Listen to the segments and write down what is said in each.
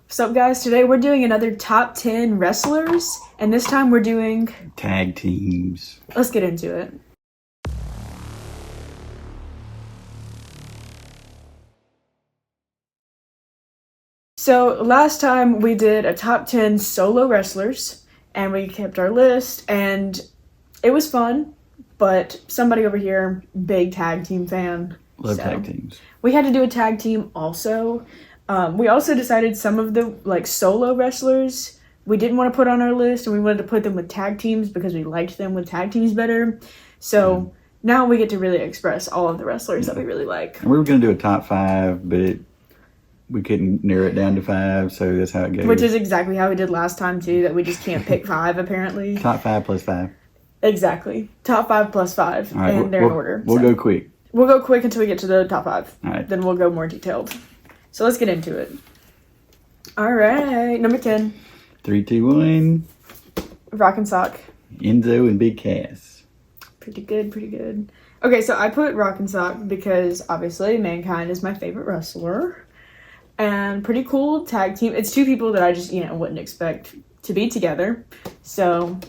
What's up, guys? Today we're doing another top 10 wrestlers, and this time we're doing tag teams. Let's get into it. So last time we did a top 10 solo wrestlers, and we kept our list, and it was fun, but somebody over here, big tag team fan. Love tag teams. We had to do a tag team also. We also decided some of the solo wrestlers we didn't want to put on our list, and we wanted to put them with tag teams because we liked them with tag teams better. So now we get to really express all of the wrestlers that we really like. And we were going to do a top 5, but we couldn't narrow it down to 5, so that's how it goes. Which is exactly how we did last time too, that we just can't pick 5 apparently. Top 5 plus 5. Exactly. Top 5 plus 5, all right, and they're in order. We'll go quick. We'll go quick until we get to the top 5. All right. Then we'll go more detailed. So let's get into it. All right, number 10. 3, 2, 1. Rock and Sock. Enzo and Big Cass. Pretty good. Okay, so I put Rock and Sock because obviously Mankind is my favorite wrestler. And pretty cool tag team. It's two people that I just, wouldn't expect to be together. So.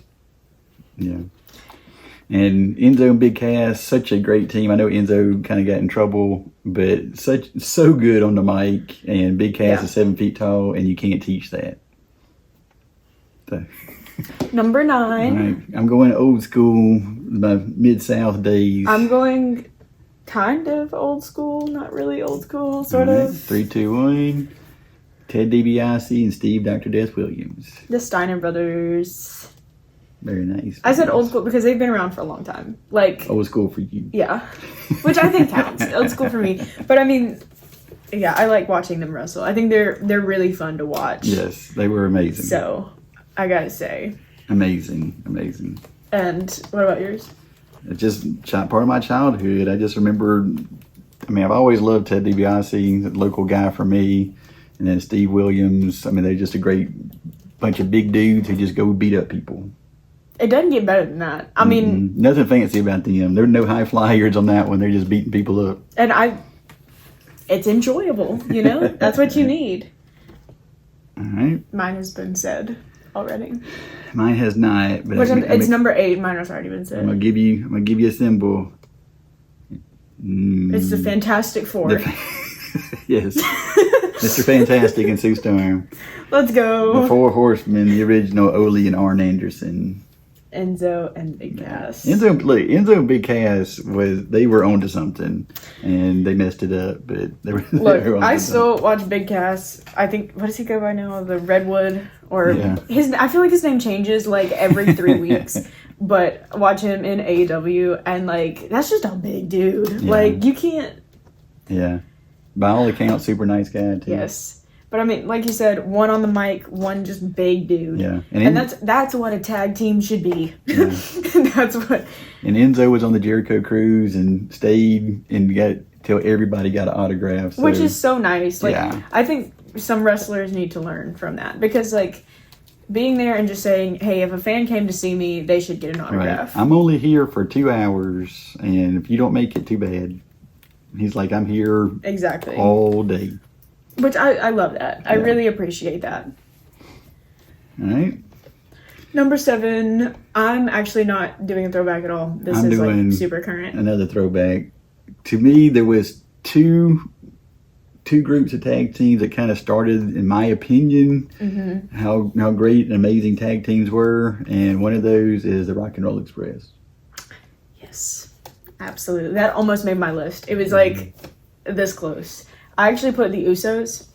Yeah. And Enzo and Big Cass, such a great team. I know Enzo kind of got in trouble, but so good on the mic. And Big Cass is 7 feet tall, and you can't teach that. So. Number 9. All right. I'm going old school, my Mid-South days. I'm going kind of old school, not really old school, sort of. 3, 2, 1. Ted DiBiase and Steve Dr. Death Williams. The Steiner brothers. Very nice. I said old school because they've been around for a long time. Old school for you. Yeah. Which I think counts. Old school for me. But I mean, yeah, I like watching them wrestle. I think they're really fun to watch. Yes, they were amazing. So, I gotta say. Amazing. And what about yours? It's just part of my childhood. I just remember, I've always loved Ted DiBiase, a local guy for me. And then Steve Williams. They're just a great bunch of big dudes who just go beat up people. It doesn't get better than that. I mean... Nothing fancy about them. There are no high flyers on that one. They're just beating people up. And it's enjoyable, That's what you need. All right. Mine has been said already. Mine has not. But it's number 8. Mine has already been said. I'm gonna give you a symbol. It's the Fantastic Four. Yes. Mr. Fantastic and Sue Storm. Let's go. The 4 Horsemen, the original Ole and Arn Anderson. Enzo and Big Cass. Enzo and Big Cass they were onto something, and they messed it up. But they were I still watch Big Cass. I think, what does he go by now? The Redwood, or I feel like his name changes every 3 weeks. But watch him in AEW, and that's just a big dude. Yeah. You can't. Yeah, by all accounts, super nice guy too. Yes. But like you said, one on the mic, one just big dude. Yeah. And that's what a tag team should be. Yeah. That's what. And Enzo was on the Jericho cruise and stayed and got till everybody got an autograph. So. Which is so nice. Yeah. I think some wrestlers need to learn from that. Because being there and just saying, hey, if a fan came to see me, they should get an autograph. Right. I'm only here for 2 hours, and if you don't make it, too bad. He's like, I'm here exactly all day. Which I love that. I really appreciate that. All right. Number 7, I'm actually not doing a throwback at all. This is super current. Another throwback. To me, there was two groups of tag teams that kind of started, in my opinion, how great and amazing tag teams were. And one of those is the Rock and Roll Express. Yes, absolutely. That almost made my list. It was this close. I actually put the Usos.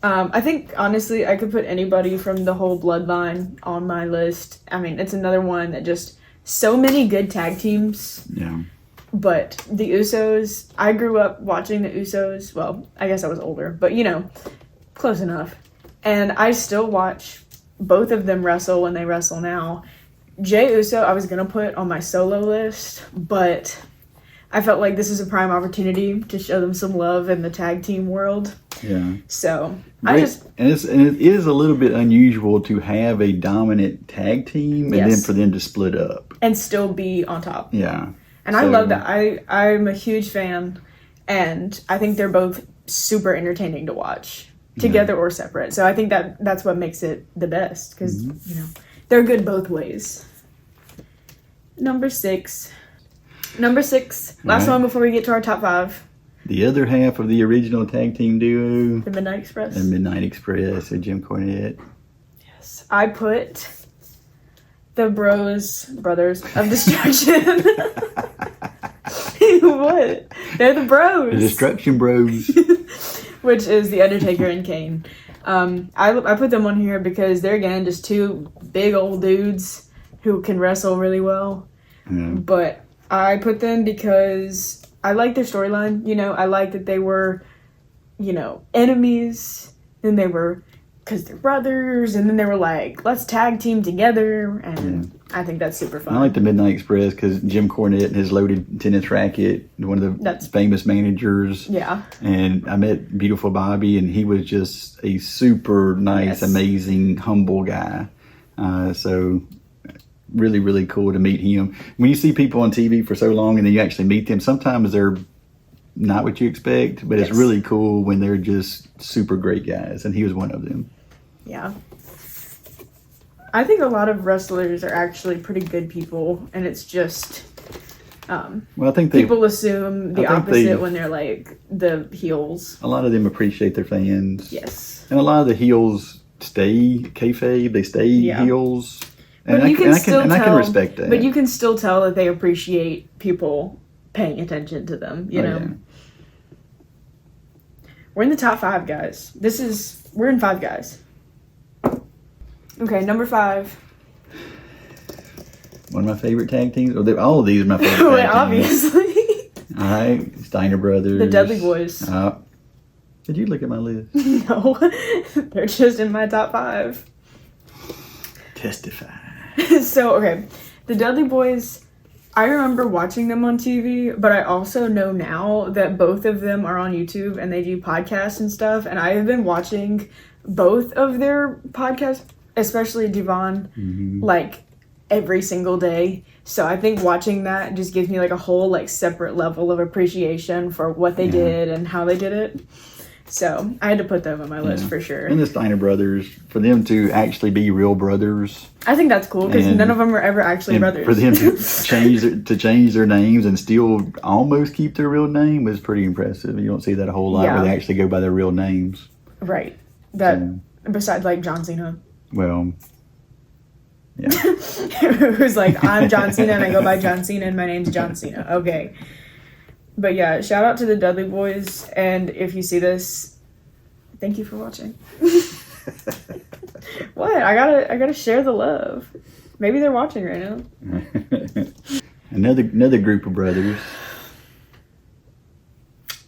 I think, honestly, I could put anybody from the whole bloodline on my list. It's another one that just... So many good tag teams. Yeah. But the Usos... I grew up watching the Usos. Well, I guess I was older. But, close enough. And I still watch both of them wrestle when they wrestle now. Jey Uso, I was going to put on my solo list. But... I felt like this is a prime opportunity to show them some love in the tag team world. Yeah. So, and it is a little bit unusual to have a dominant tag team and then for them to split up. And still be on top. Yeah. And I love that. I'm a huge fan, and I think they're both super entertaining to watch. together or separate. So I think that's what makes it the best, because they're good both ways. Number six, last one before we get to our top 5. The other half of the original tag team duo, The Midnight Express. The Midnight Express, or Jim Cornette. Yes, I put the Brothers of Destruction. What? They're the Bros. The Destruction Bros. Which is The Undertaker and Kane. I put them on here because they're, again, just two big old dudes who can wrestle really well. Yeah. But I put them because I like their storyline. You know, I like that they were, enemies. Then they were, because they're brothers. And then they were like, let's tag team together. And I think that's super fun. I like the Midnight Express because Jim Cornette and his loaded tennis racket, one of the famous managers. Yeah. And I met Beautiful Bobby, and he was just a super nice, amazing, humble guy. So really, really cool to meet him. When you see people on TV for so long and then you actually meet them, sometimes they're not what you expect, but it's really cool when they're just super great guys, and he was one of them. Yeah. I think a lot of wrestlers are actually pretty good people, and it's just I think people assume the opposite when they're like the heels. A lot of them appreciate their fans. Yes. And a lot of the heels stay kayfabe, they stay heels. And I can respect that. But you can still tell that they appreciate people paying attention to them, you know? Yeah. We're in the top 5, guys. We're in 5 guys. Okay, number 5. One of my favorite tag teams. All of these are my favorite tag obviously. All right, Steiner Brothers. The Dudley Boys. Did you look at my list? No, they're just in my top 5. Testify. So, okay, the Dudley Boys, I remember watching them on TV, but I also know now that both of them are on YouTube and they do podcasts and stuff, and I have been watching both of their podcasts, especially Devon, like every single day. So I think watching that just gives me like a whole like separate level of appreciation for what they did and how they did it. So I had to put them on my list for sure. And the Steiner Brothers, for them to actually be real brothers. I think that's cool because none of them are ever actually brothers. For them to change their names and still almost keep their real name was pretty impressive. You don't see that a whole lot where they actually go by their real names. Right. Besides like John Cena. Well, yeah. Who's like, I'm John Cena and I go by John Cena and my name's John Cena. Okay. But yeah, shout out to the Dudley Boys, and if you see this, thank you for watching. What? I gotta share the love. Maybe they're watching right now. Another group of brothers.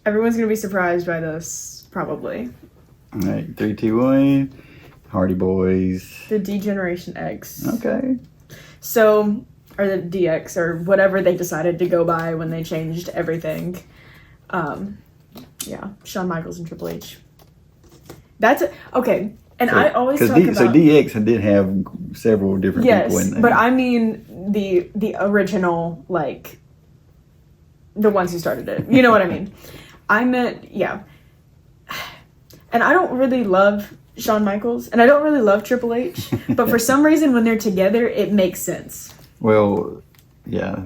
Everyone's gonna be surprised by this, probably. All right, 3, 2, 1. Hardy Boys. The D-Generation X. Okay. So, or the DX, or whatever they decided to go by when they changed everything. Shawn Michaels and Triple H. That's okay. And I always talk about... So DX did have several different people in there. But I mean the original, like, the ones who started it. You know what I mean? I meant, And I don't really love Shawn Michaels, and I don't really love Triple H, but for some reason when they're together, it makes sense. Well, yeah,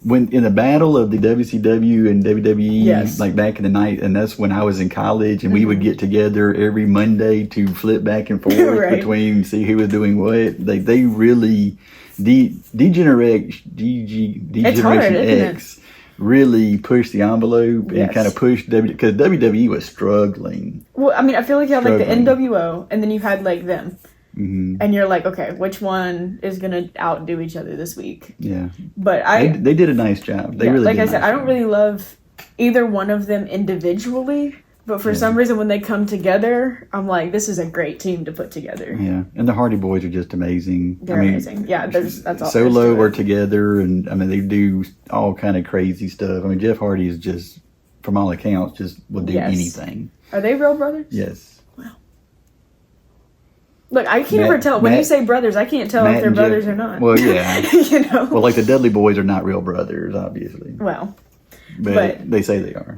when in the battle of the WCW and WWE, like back in the night, and that's when I was in college, and we would get together every Monday to flip back and forth between see who was doing what. They really Degeneration X really pushed the envelope and kind of pushed because WWE was struggling. Well, I mean, I feel like you had like the NWO, and then you had like them. Mm-hmm. And you're like, okay, which one is gonna outdo each other this week? Yeah, but they did a nice job. They really, like I said, I don't really love either one of them individually, but for some reason when they come together, I'm like, this is a great team to put together. Yeah, and the Hardy Boys are just amazing. They're amazing. Yeah, that's all. Solo or together, and I mean they do all kind of crazy stuff. I mean Jeff Hardy is just, from all accounts, just will do anything. Are they real brothers? Yes. Look, I can't ever tell. When you say brothers, I can't tell if they're brothers or not. Well, yeah. You know? Well, like the Dudley Boys are not real brothers, obviously. Well. But they say they are.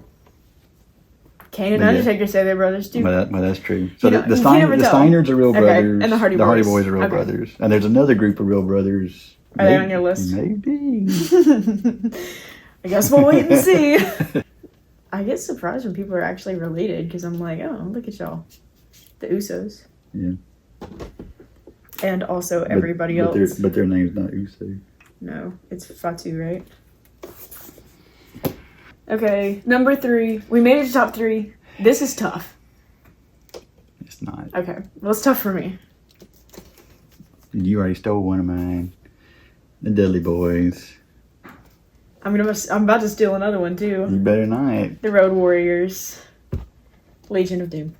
Kane and But yeah. Undertaker say they're brothers too. Well, that's true. So You know, the you can't ever tell. Steiners are real brothers. And the Hardy Boys are real Okay. brothers. And there's another group of real brothers. Are they on your list? Maybe. I guess we'll wait and see. I get surprised when people are actually related because I'm like, oh, look at y'all. The Usos. Yeah. And also everybody but else. Their name's not Uso. No, it's Fatu, right? Okay, number 3. We made it to top 3. This is tough. It's not. Okay, well, it's tough for me. You already stole one of mine. The Dudley Boys. I'm about to steal another one too. You better not. The Road Warriors. Legion of Doom.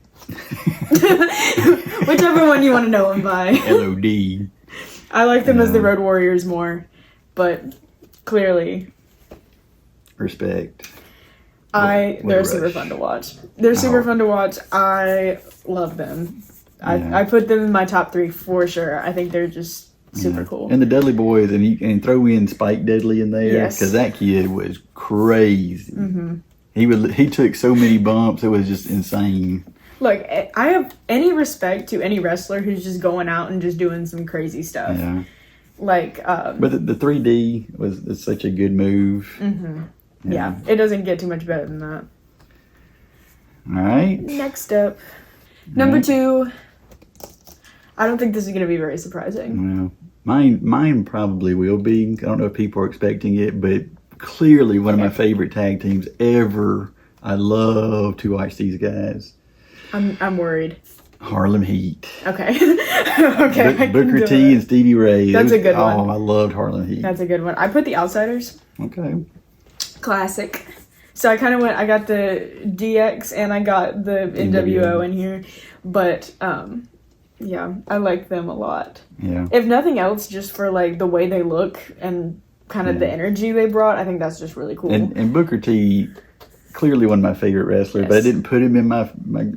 Whichever one you want to know them by. LOD. I like them as the Road Warriors more, but clearly Respect. they're super fun to watch. They're super fun to watch. I love them. I put them in my top 3 for sure. I think they're just super cool. And the Dudley Boys, and throw in Spike Dudley in there because that kid was crazy. Mm-hmm. He took so many bumps, it was just insane. Look, I have any respect to any wrestler who's just going out and just doing some crazy stuff. Yeah. Like, but the 3D was such a good move. Mm-hmm. Yeah, it doesn't get too much better than that. All right. Next up, number 2. I don't think this is going to be very surprising. Well, mine probably will be. I don't know if people are expecting it, but clearly one of my favorite tag teams ever. I love to watch these guys. I'm worried. Harlem Heat. Okay. Okay. Booker T and Stevie Ray. That's a good one. Oh, I loved Harlem Heat. That's a good one. I put the Outsiders. Okay. Classic. So I kind of I got the DX and I got the NWO in here. But, yeah, I like them a lot. Yeah. If nothing else, just for like the way they look and kind of the energy they brought, I think that's just really cool. And Booker T, clearly one of my favorite wrestlers, but I didn't put him in my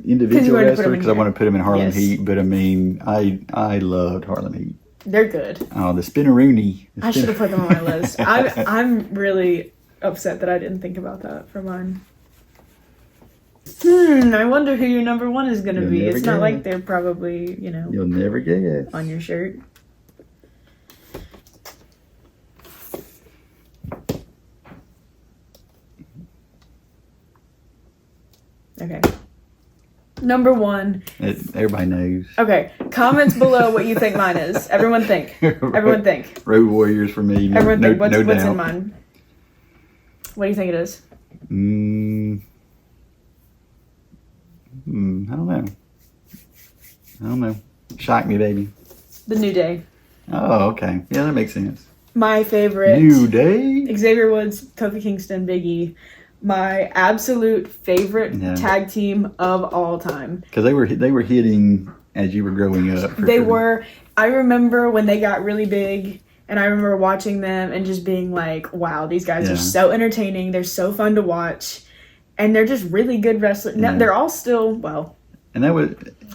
individual wrestler because I want to put him in Harlem Heat. But I mean, I loved Harlem Heat. They're good. Oh, the Spinneroonie. I should have put them on my list. I'm really upset that I didn't think about that for mine. I wonder who your number 1 is going to be. It's not like they're probably, You'll never guess. on your shirt. Okay. Number 1. Everybody knows. Okay. Comments below what you think mine is. Everyone think. Everyone think. Road Warriors for me. Everyone think. What's doubt. in mine? What do you think it is? I don't know. Shock me, baby. The New Day. Oh, okay. Yeah, that makes sense. My favorite. New Day? Xavier Woods, Kofi Kingston, Big E. My absolute favorite tag team of all time. Because they were hitting as you were growing up. They were. I remember when they got really big, and I remember watching them and just being like, wow, these guys are so entertaining. They're so fun to watch. And they're just really good wrestlers. Now, they're all still, well. And that was,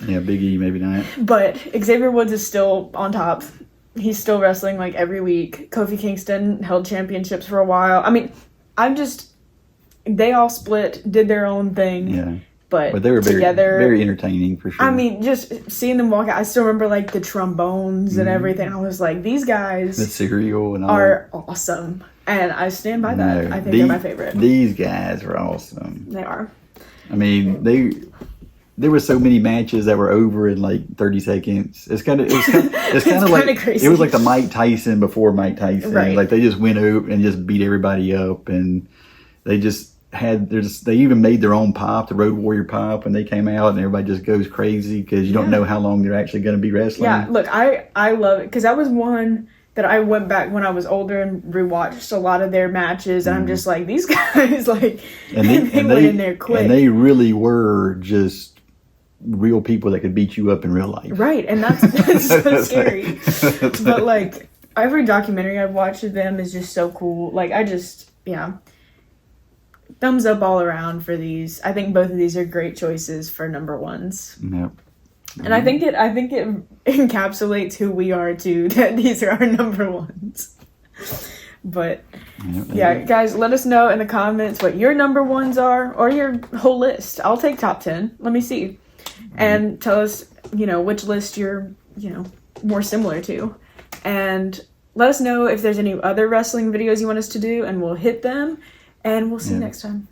Big E, maybe not. But Xavier Woods is still on top. He's still wrestling like every week. Kofi Kingston held championships for a while. I mean, they all split, did their own thing. Yeah. But they were together, very entertaining for sure. I mean, just seeing them walk out, I still remember like the trombones and everything. I was like, these guys the cereal and all are awesome. And I stand by that. I think they're my favorite. These guys are awesome. They are. I mean, there were so many matches that were over in like 30 seconds. It's kind of like crazy. It was like the Mike Tyson before Mike Tyson. Right. Like they just went out and just beat everybody up, and they just they even made their own pop, the Road Warrior pop, when they came out, and everybody just goes crazy because you don't know how long they're actually going to be wrestling. Yeah, look, I love it because that was one that I went back when I was older and rewatched a lot of their matches, and I'm just like, these guys, like, and they went in there quick. And they really were just real people that could beat you up in real life. Right, and that's so scary. But, like, every documentary I've watched of them is just so cool. Like, thumbs up all around for these. I think both of these are great choices for number 1s. Yep. And I think it encapsulates who we are too, that these are our number 1s. But Yep, yeah, guys, let us know in the comments what your number ones are or your whole list. I'll take top 10. Let me see. And tell us, which list you're, more similar to. And let us know if there's any other wrestling videos you want us to do, and we'll hit them. And we'll see you next time.